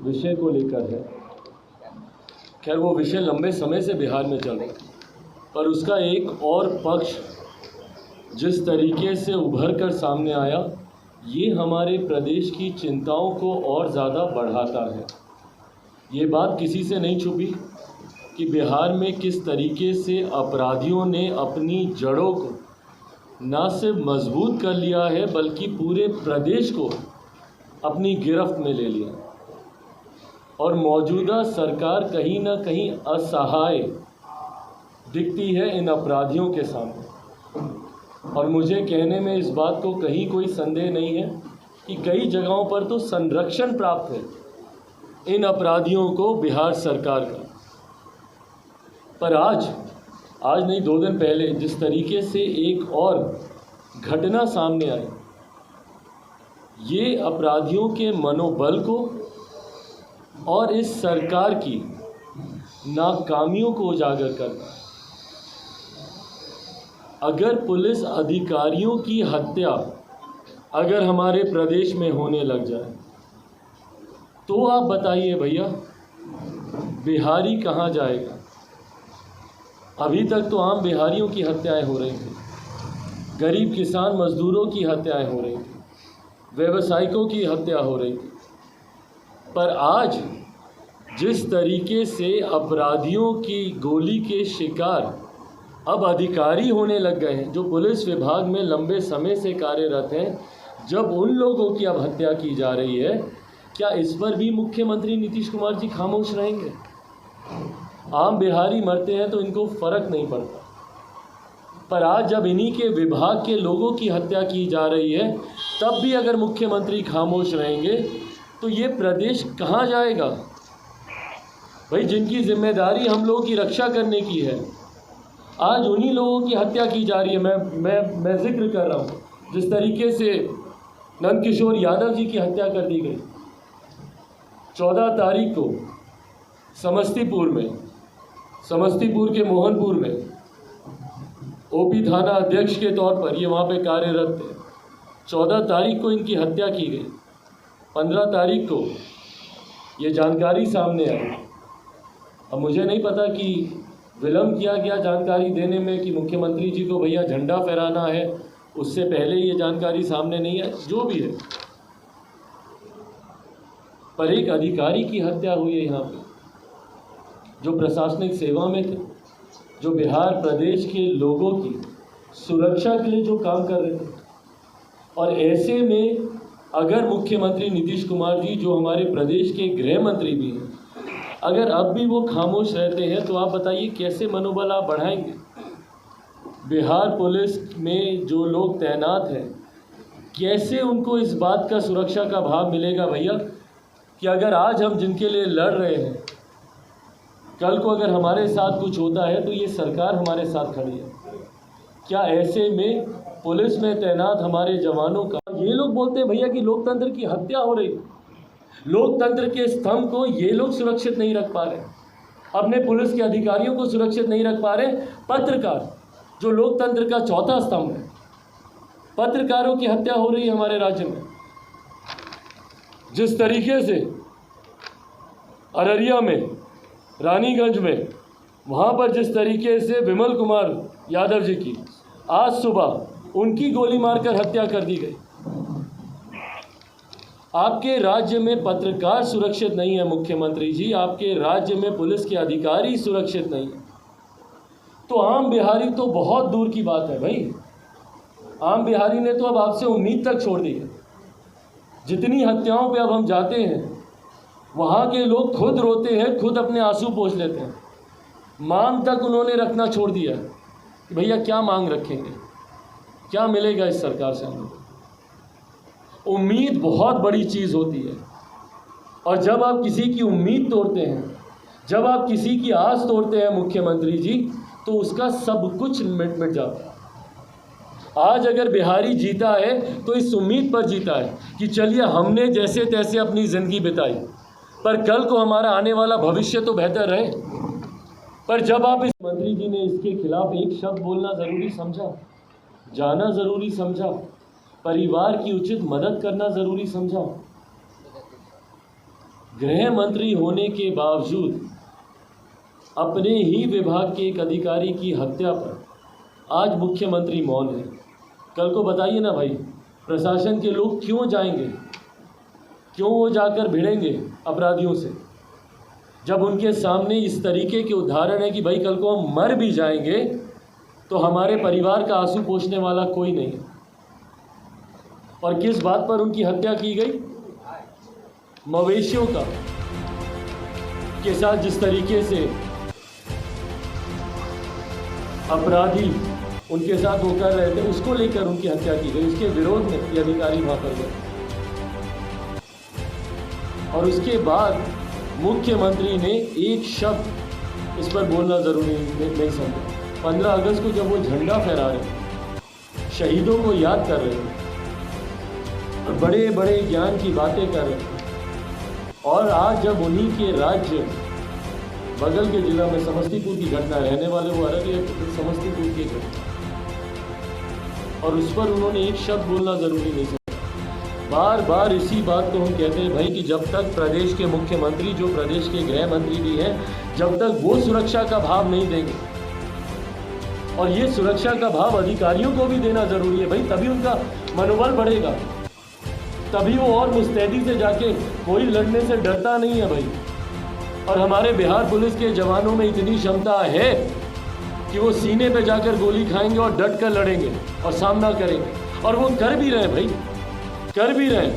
विषय को लेकर है। खैर वो विषय लंबे समय से बिहार में चल रहा है, पर उसका एक और पक्ष जिस तरीके से उभर कर सामने आया, ये हमारे प्रदेश की चिंताओं को और ज़्यादा बढ़ाता है। ये बात किसी से नहीं छुपी कि बिहार में किस तरीके से अपराधियों ने अपनी जड़ों को न सिर्फ मजबूत कर लिया है, बल्कि पूरे प्रदेश को अपनी गिरफ्त में ले लिया। और मौजूदा सरकार कहीं ना कहीं असहाय दिखती है इन अपराधियों के सामने। और मुझे कहने में इस बात को कहीं कोई संदेह नहीं है कि कई जगहों पर तो संरक्षण प्राप्त है इन अपराधियों को बिहार सरकार का। पर आज नहीं 2 दिन पहले जिस तरीके से एक और घटना सामने आई, ये अपराधियों के मनोबल को और इस सरकार की नाकामियों को उजागर करता है। अगर पुलिस अधिकारियों की हत्या अगर हमारे प्रदेश में होने लग जाए तो आप बताइए भैया, बिहारी कहाँ जाएगा? अभी तक तो आम बिहारियों की हत्याएं हो रही थी, गरीब किसान मजदूरों की हत्याएं हो रही थी, व्यवसायिकों की हत्या हो रही थी। पर आज जिस तरीके से अपराधियों की गोली के शिकार अब अधिकारी होने लग गए हैं, जो पुलिस विभाग में लंबे समय से कार्यरत हैं, जब उन लोगों की अब हत्या की जा रही है, क्या इस पर भी मुख्यमंत्री नीतीश कुमार जी खामोश रहेंगे? आम बिहारी मरते हैं तो इनको फर्क नहीं पड़ता, पर आज जब इन्हीं के विभाग के लोगों की हत्या की जा रही है, तब भी अगर मुख्यमंत्री खामोश रहेंगे तो ये प्रदेश कहाँ जाएगा? भाई, जिनकी जिम्मेदारी हम लोगों की रक्षा करने की है, आज उन्हीं लोगों की हत्या की जा रही है। मैं जिक्र कर रहा हूँ जिस तरीके से नंदकिशोर यादव जी की हत्या कर दी गई 14 तारीख को समस्तीपुर के मोहनपुर में ओपी थाना अध्यक्ष के तौर पर ये वहाँ पे कार्यरत थे। 14 तारीख को इनकी हत्या की गई। 15 तारीख को ये जानकारी सामने आई। अब मुझे नहीं पता कि विलम्ब किया गया जानकारी देने में कि मुख्यमंत्री जी को भैया झंडा फहराना है, उससे पहले ये जानकारी सामने नहीं है, जो भी है। पर एक अधिकारी की हत्या हुई है यहाँ पे, जो प्रशासनिक सेवा में थे, जो बिहार प्रदेश के लोगों की सुरक्षा के लिए जो काम कर रहे थे। और ऐसे में अगर मुख्यमंत्री नीतीश कुमार जी, जो हमारे प्रदेश के गृह मंत्री भी हैं, अगर अब भी वो खामोश रहते हैं, तो आप बताइए कैसे मनोबल आप बढ़ाएंगे? बिहार पुलिस में जो लोग तैनात हैं, कैसे उनको इस बात का सुरक्षा का भाव मिलेगा भैया कि अगर आज हम जिनके लिए लड़ रहे हैं, कल को अगर हमारे साथ कुछ होता है तो ये सरकार हमारे साथ खड़ी है। क्या ऐसे में पुलिस में तैनात हमारे जवानों का, ये लोग बोलते हैं भैया कि लोकतंत्र की हत्या हो रही, लोकतंत्र के स्तंभ को ये लोग सुरक्षित नहीं रख पा रहे, अपने पुलिस के अधिकारियों को सुरक्षित नहीं रख पा रहे। पत्रकार, जो लोकतंत्र का चौथा स्तंभ है, पत्रकारों की हत्या हो रही है हमारे राज्य में। जिस तरीके से अररिया में, रानीगंज में, वहाँ पर जिस तरीके से विमल कुमार यादव जी की आज सुबह उनकी गोली मारकर हत्या कर दी गई। आपके राज्य में पत्रकार सुरक्षित नहीं है मुख्यमंत्री जी, आपके राज्य में पुलिस के अधिकारी सुरक्षित नहीं है, तो आम बिहारी तो बहुत दूर की बात है भाई। आम बिहारी ने तो अब आपसे उम्मीद तक छोड़ दी है। जितनी हत्याओं पे अब हम जाते हैं, वहाँ के लोग खुद रोते हैं, खुद अपने आंसू पोंछ लेते हैं। मांग तक उन्होंने रखना छोड़ दिया है कि भैया क्या मांग रखेंगे, क्या मिलेगा इस सरकार से हमें। उम्मीद बहुत बड़ी चीज़ होती है, और जब आप किसी की उम्मीद तोड़ते हैं, जब आप किसी की आस तोड़ते हैं मुख्यमंत्री जी, तो उसका सब कुछ मिट जाता है। आज अगर बिहारी जीता है तो इस उम्मीद पर जीता है कि चलिए हमने जैसे तैसे अपनी ज़िंदगी बिताई, पर कल को हमारा आने वाला भविष्य तो बेहतर रहे। पर जब आप इस मंत्री जी ने इसके खिलाफ एक शब्द बोलना ज़रूरी समझा, जाना ज़रूरी समझा, परिवार की उचित मदद करना ज़रूरी समझा, गृह मंत्री होने के बावजूद अपने ही विभाग के एक अधिकारी की हत्या पर आज मुख्यमंत्री मौन है। कल को बताइए ना भाई, प्रशासन के लोग क्यों जाएंगे, क्यों वो जाकर भिड़ेंगे अपराधियों से, जब उनके सामने इस तरीके के उदाहरण है कि भाई कल को हम मर भी जाएंगे तो हमारे परिवार का आंसू पोंछने वाला कोई नहीं है। और किस बात पर उनकी हत्या की गई? मवेशियों का के साथ जिस तरीके से अपराधी उनके साथ वो कर रहे थे, उसको लेकर उनकी हत्या की गई। उसके विरोध में ये अधिकारी वहां पर गए और उसके बाद मुख्यमंत्री ने एक शब्द इस पर बोलना जरूरी नहीं समझा। 15 अगस्त को जब वो झंडा फहरा रहे, शहीदों को याद कर रहे और बड़े बड़े ज्ञान की बातें कर रहे, और आज जब उन्हीं के राज्य बगल के जिला में समस्तीपुर की घटना, रहने वाले वो अलग है, समस्तीपुर की घटना, और उस पर उन्होंने एक शब्द बोलना जरूरी नहीं समझा। बार बार इसी बात को हम कहते हैं भाई कि जब तक प्रदेश के मुख्यमंत्री, जो प्रदेश के गृह मंत्री भी हैं, जब तक वो सुरक्षा का भाव नहीं देंगे, और ये सुरक्षा का भाव अधिकारियों को भी देना जरूरी है भाई, तभी उनका मनोबल बढ़ेगा, तभी वो और मुस्तैदी से जाके, कोई लड़ने से डरता नहीं है भाई। और हमारे बिहार पुलिस के जवानों में इतनी क्षमता है कि वो सीने पे जाकर गोली खाएंगे और डट कर लड़ेंगे और सामना करेंगे, और वो कर भी रहे भाई, कर भी रहे।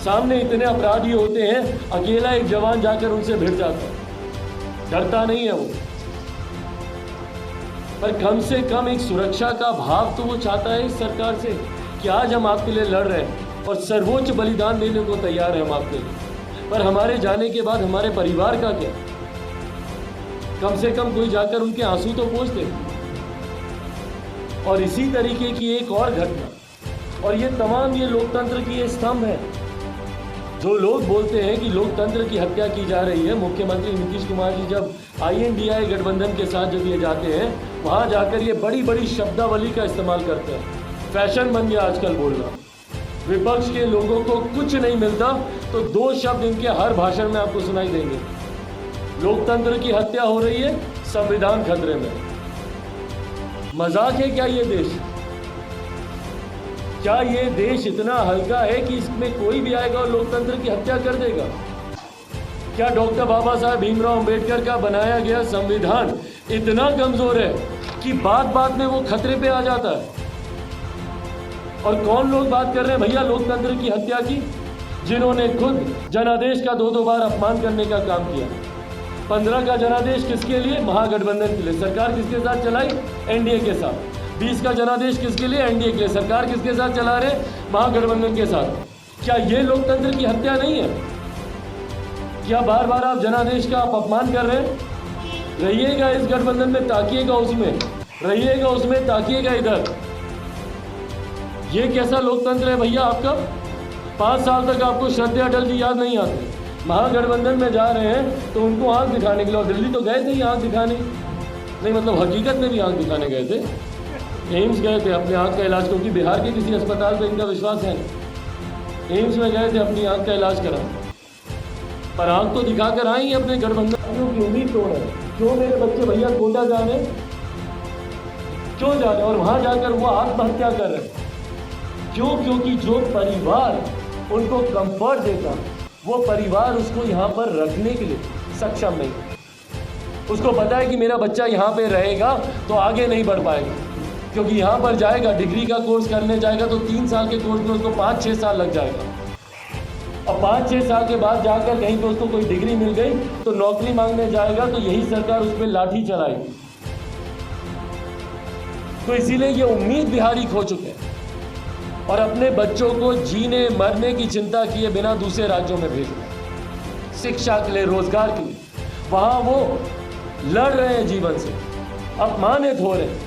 सामने इतने अपराधी होते हैं, अकेला एक जवान जाकर उनसे भिड़ जाता है, डरता नहीं है वो। पर कम से कम एक सुरक्षा का भाव तो वो चाहता है इस सरकार से कि आज हम आपके लिए लड़ रहे हैं और सर्वोच्च बलिदान देने को तैयार है हम आपके लिए, पर हमारे जाने के बाद हमारे परिवार का क्या? कम से कम कोई जाकर उनके आंसू तो पोंछ दे। और इसी तरीके की एक और घटना, और ये तमाम ये लोकतंत्र की ये स्तंभ है। जो लोग बोलते हैं कि लोकतंत्र की हत्या की जा रही है, मुख्यमंत्री नीतीश कुमार जी जब INDI गठबंधन के साथ जब ये जाते हैं, वहाँ जाकर ये बड़ी बड़ी शब्दावली का इस्तेमाल करते हैं। फैशन बन गया आजकल बोलना। विपक्ष के लोगों को कुछ नहीं मिलता तो 2 शब्द इनके हर भाषण में आपको सुनाई देंगे। लोकतंत्र की हत्या हो रही है, संविधान खतरे में। मजाक है क्या ये देश? क्या ये देश इतना हल्का है कि इसमें कोई भी आएगा और लोकतंत्र की हत्या कर देगा? क्या डॉक्टर बाबा साहब भीमराव अंबेडकर का बनाया गया संविधान इतना कमजोर है कि बात बात में वो खतरे पे आ जाता है? और कौन लोग बात कर रहे हैं भैया लोकतंत्र की हत्या की? जिन्होंने खुद जनादेश का 2-2 बार अपमान करने का काम किया। 15 का जनादेश किसके लिए? महागठबंधन के लिए। सरकार किसके साथ चलाई? NDA के साथ। 20 का जनादेश किसके लिए? NDA के लिए। सरकार किसके साथ चला रहे? महागठबंधन के साथ। क्या ये लोकतंत्र की हत्या नहीं है? क्या बार बार आप जनादेश का आप अपमान कर रहे हैं? रहिएगा इस गठबंधन में, ताकिएगा उसमें, रहिएगा उसमें, ताकिएगा इधर। ये कैसा लोकतंत्र है भैया आपका? 5 साल तक आपको श्रद्धेय अटल जी याद नहीं आते। महागठबंधन में जा रहे हैं तो उनको आंख दिखाने के लिए, और दिल्ली तो गए थे ही आंख दिखाने, नहीं मतलब हकीकत में भी आंख दिखाने गए थे। एम्स गए थे अपने आंख का इलाज, क्योंकि बिहार के किसी अस्पताल पे इनका विश्वास है। एम्स में गए थे अपनी आंख का इलाज करा, पर आंख तो दिखा कर आएंगे अपने गठबंधन की उम्मीद तोड़ है। क्यों मेरे बच्चे भैया कोटा जाने, क्यों जाने? और वहां जाकर वो आत्महत्या कर रहे हैं। क्यों? क्योंकि जो परिवार उनको कंफर्ट देता, वो परिवार उसको यहाँ पर रखने के लिए सक्षम नहीं। उसको पता है कि मेरा बच्चा यहाँ पे रहेगा तो आगे नहीं बढ़ पाएगा, क्योंकि यहाँ पर जाएगा, डिग्री का कोर्स करने जाएगा तो 3 साल के कोर्स में उसको 5-6 साल लग जाएगा, और 5-6 साल के बाद जाकर कहीं पे उसको कोई डिग्री मिल गई तो नौकरी मांगने जाएगा तो यही सरकार उस पर लाठी चलाएगी। तो इसीलिए ये उम्मीद बिहारी खो चुके हैं और अपने बच्चों को जीने मरने की चिंता किए बिना दूसरे राज्यों में भेज रहे हैं, शिक्षा के लिए, रोजगार के लिए। वहाँ वो लड़ रहे हैं जीवन से, अपमानित हो रहे हैं,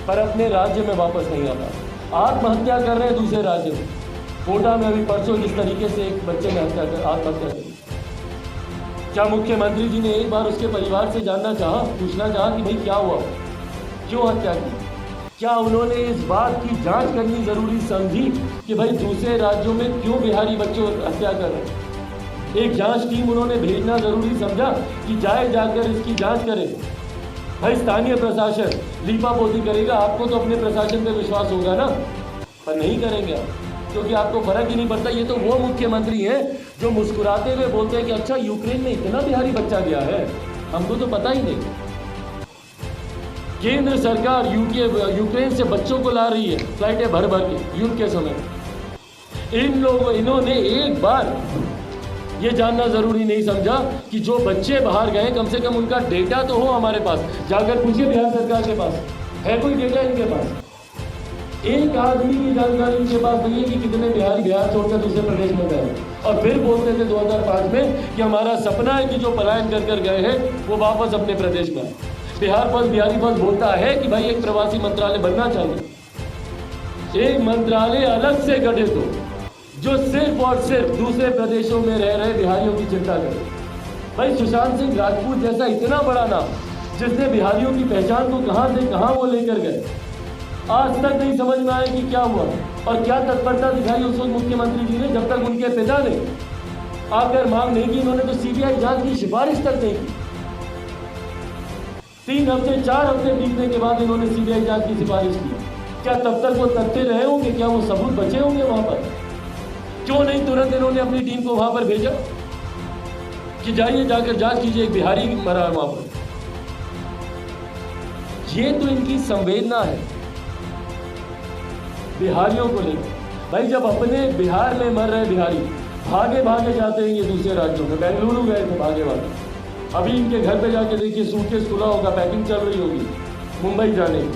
पर अपने राज्य में वापस नहीं आ पा, आत्महत्या कर रहे हैं दूसरे राज्य में। कोटा में अभी परसों जिस तरीके से एक बच्चे ने आत्महत्या करी, क्या मुख्यमंत्री जी ने एक बार उसके परिवार से जानना चाहा, पूछना चाहा कि भाई क्या हुआ, क्यों हत्या की? क्या उन्होंने इस बात की जांच करनी जरूरी समझी कि भाई दूसरे राज्यों में क्यों बिहारी बच्चे हत्या कर रहे हैं? एक जांच टीम उन्होंने भेजना ज़रूरी समझा कि जाए जाकर इसकी जांच करे। भाई स्थानीय प्रशासन लीपापोती करेगा, आपको तो अपने प्रशासन पे विश्वास होगा ना, पर नहीं करेंगे आप, क्योंकि आपको फर्क ही नहीं पड़ता। ये तो वो मुख्यमंत्री हैं जो मुस्कुराते हुए बोलते हैं कि अच्छा यूक्रेन में इतना बिहारी बच्चा गया है, हमको तो पता ही नहीं। केंद्र सरकार यूक्रेन से बच्चों को ला रही है फ्लाइटें भर भर के युद्ध के समय। इन्होंने एक बार ये जानना जरूरी नहीं समझा कि जो बच्चे बाहर गए कम से कम उनका डेटा तो हो हमारे पास। जाकर पूछिए बिहार सरकार के पास है कोई डेटा इनके पास? एक आदमी की जानकारी इनके पास नहीं है कि कितने बिहारी बिहार छोड़कर दूसरे प्रदेश में गए। और फिर बोलते थे 2005 में कि हमारा सपना है कि जो पलायन कर कर गए हैं वो वापस अपने प्रदेश में आए। बिहार फर्स्ट बिहारी फर्स्ट बोलता है कि भाई एक प्रवासी मंत्रालय बनना चाहिए, एक मंत्रालय अलग से गठित हो जो सिर्फ और सिर्फ दूसरे प्रदेशों में रह रहे बिहारियों की चिंता करे। भाई सुशांत सिंह राजपूत जैसा इतना बड़ा नाम जिसने बिहारियों की पहचान को कहां से कहां वो लेकर गए, आज तक नहीं समझ में आया कि क्या हुआ और क्या तत्परता दिखाई उस वक्त मुख्यमंत्री जी ने, जब तक उनके पिता ने आकर मांग नहीं की। इन्होंने तो सीबीआई जांच की सिफारिश तक नहीं की। 3 हफ्ते 4 हफ्ते बीतने के बाद इन्होंने सीबीआई जांच की सिफारिश की। क्या तब तक वो तथ्य रहे होंगे? क्या वो सबूत बचे होंगे वहां पर? क्यों नहीं तुरंत इन्होंने अपनी टीम को वहां पर भेजा कि जाइए जाकर जांच कीजिए, एक बिहारी मरा है वहां पर। ये तो इनकी संवेदना है बिहारियों को लेकर। भाई जब अपने बिहार में मर रहे बिहारी भागे भागे जाते हैं ये दूसरे राज्यों में, बेंगलुरु गए थे भागे भागे, अभी इनके घर पे जाके देखिए सूटकेस खुला होगा, पैकिंग चल रही होगी मुंबई जाने की।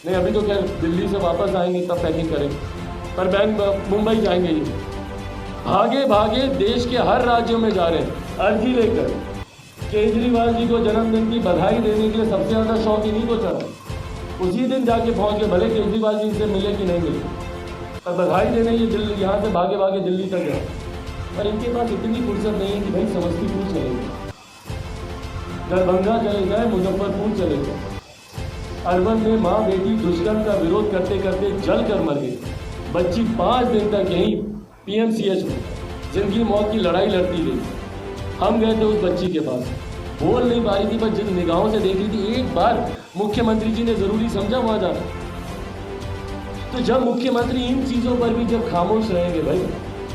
नहीं अभी तो खैर दिल्ली से वापस आएंगे तब पैकिंग करेंगे, पर मुंबई जाएंगे ये। भागे भागे देश के हर राज्यों में जा रहे हैं अर्जी लेकर। केजरीवाल जी को जन्मदिन की बधाई देने के लिए सबसे ज़्यादा शौक इन्हीं को चला। उसी दिन जाके पहुंच के, भले केजरीवाल जी से मिले कि नहीं मिले, पर बधाई देने ये दिल्ली यहाँ से भागे भागे दिल्ली तक गए। पर इनके पास इतनी फुर्सत नहीं है कि भाई समस्तीपुर चले गए, दरभंगा चले गए, मुजफ्फरपुर चले गए। अरवल में माँ बेटी दुष्कर्म का विरोध करते करते जल कर मर गई। बच्ची 5 दिन तक यहीं PMCH में जिंदगी मौत की लड़ाई लड़ती रही। हम गए थे उस बच्ची के पास, बोल नहीं पा रही थी, बस जिन निगाहों से देख रही थी। एक बार मुख्यमंत्री जी ने जरूरी समझा वहां जाना। तो जब मुख्यमंत्री इन चीजों पर भी जब खामोश रहेंगे, भाई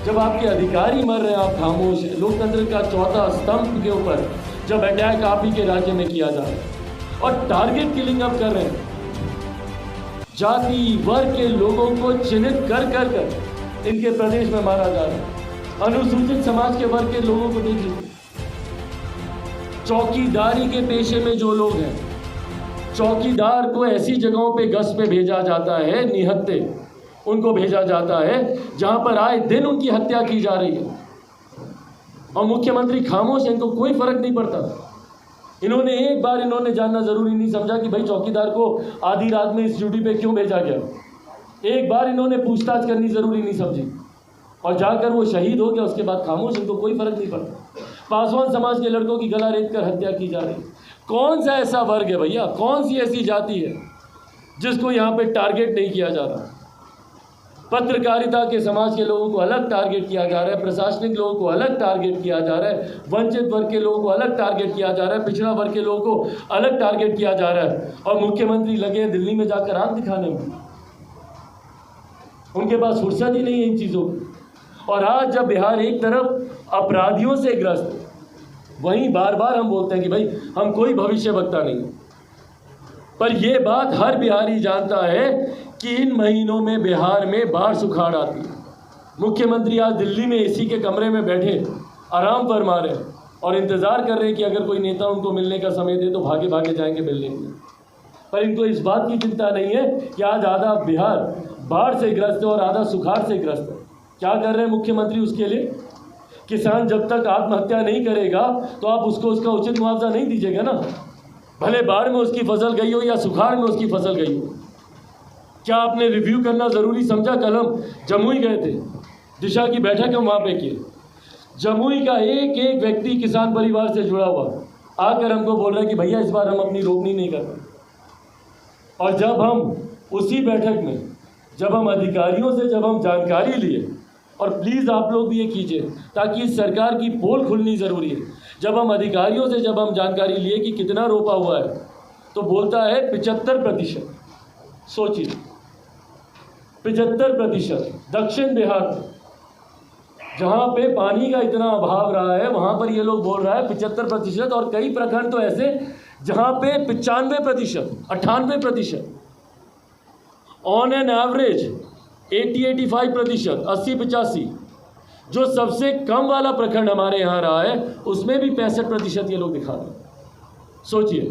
जब आपके अधिकारी मर रहे हैं आप खामोश, लोकतंत्र का चौथा स्तंभ के ऊपर जब अटैक आप ही के राज्य में किया जा रहा है और टारगेट किलिंग अब कर रहे हैं, जाति वर्ग के लोगों को चिन्हित कर कर कर इनके प्रदेश में मारा जा रहा है। अनुसूचित समाज के वर्ग के लोगों को देख लीजिए, चौकीदारी के पेशे में जो लोग हैं, चौकीदार को ऐसी जगहों पे गश्त पे भेजा जाता है, निहत्थे उनको भेजा जाता है जहां पर आए दिन उनकी हत्या की जा रही है और मुख्यमंत्री खामोश है, इनको कोई फर्क नहीं पड़ता। इन्होंने एक बार जानना जरूरी नहीं समझा कि भाई चौकीदार को आधी रात में इस ड्यूटी पे क्यों भेजा गया। एक बार इन्होंने पूछताछ करनी जरूरी नहीं समझी और जाकर वो शहीद हो गया, उसके बाद खामोश, इनको कोई फर्क नहीं पड़ता। पासवान समाज के लड़कों की गला रेत कर हत्या की जा रही है। कौन सा ऐसा वर्ग है भैया, कौन सी ऐसी जाति है जिसको यहाँ पे टारगेट नहीं किया जा रहा? पत्रकारिता के समाज के लोगों को अलग टारगेट किया जा रहा है, प्रशासनिक लोगों को अलग टारगेट किया जा रहा है, वंचित वर्ग के लोगों को अलग टारगेट किया जा रहा है, पिछड़ा वर्ग के लोगों को अलग टारगेट किया जा रहा है। और मुख्यमंत्री लगे हैं दिल्ली में जाकर आंख दिखाने में, उनके पास फुर्सत ही नहीं है इन चीज़ों की। और आज जब बिहार एक तरफ अपराधियों से ग्रस्त, वहीं बार बार हम बोलते हैं कि भाई हम कोई भविष्यवक्ता नहीं, पर यह बात हर बिहारी जानता है कि इन महीनों में बिहार में बाढ़ सुखाड़ आती है। मुख्यमंत्री आज दिल्ली में AC के कमरे में बैठे आराम फरमा रहे हैं और इंतज़ार कर रहे हैं कि अगर कोई नेता उनको मिलने का समय दे तो भागे भागे जाएंगे मिलने के लिए। पर इनको इस बात की चिंता नहीं है कि आज आधा बिहार बाढ़ से ग्रस्त है और आधा सुखाड़ से ग्रस्त है। क्या कर रहे हैं मुख्यमंत्री उसके लिए? किसान जब तक आत्महत्या नहीं करेगा तो आप उसको उसका उचित मुआवजा नहीं दीजिएगा ना, भले बाढ़ में उसकी फसल गई हो या सुखाड़ में उसकी फसल गई हो। क्या आपने रिव्यू करना ज़रूरी समझा? कल हम जमुई गए थे, दिशा की बैठक हम वहाँ पे किए। जमुई का एक एक व्यक्ति किसान परिवार से जुड़ा हुआ आकर हमको बोल रहा है कि भैया इस बार हम अपनी रोपनी नहीं कर रहे। और जब हम उसी बैठक में जब हम अधिकारियों से जब हम जानकारी लिए और प्लीज़ आप लोग भी ये कीजिए, ताकि इस सरकार की पोल खुलनी ज़रूरी है। जब हम अधिकारियों से जानकारी लिए कि कितना रोपा हुआ है, तो बोलता है 75%। सोचिए, 75%। दक्षिण बिहार में जहाँ पे पानी का इतना अभाव रहा है, वहाँ पर ये लोग बोल रहा है 75%, और कई प्रखंड तो ऐसे जहाँ पे 95%, 98%, ऑन एन एवरेज 80-85%, 80-85। जो सबसे कम वाला प्रखंड हमारे यहाँ रहा है, उसमें भी 65% ये लोग दिखा रहे हैं। सोचिए।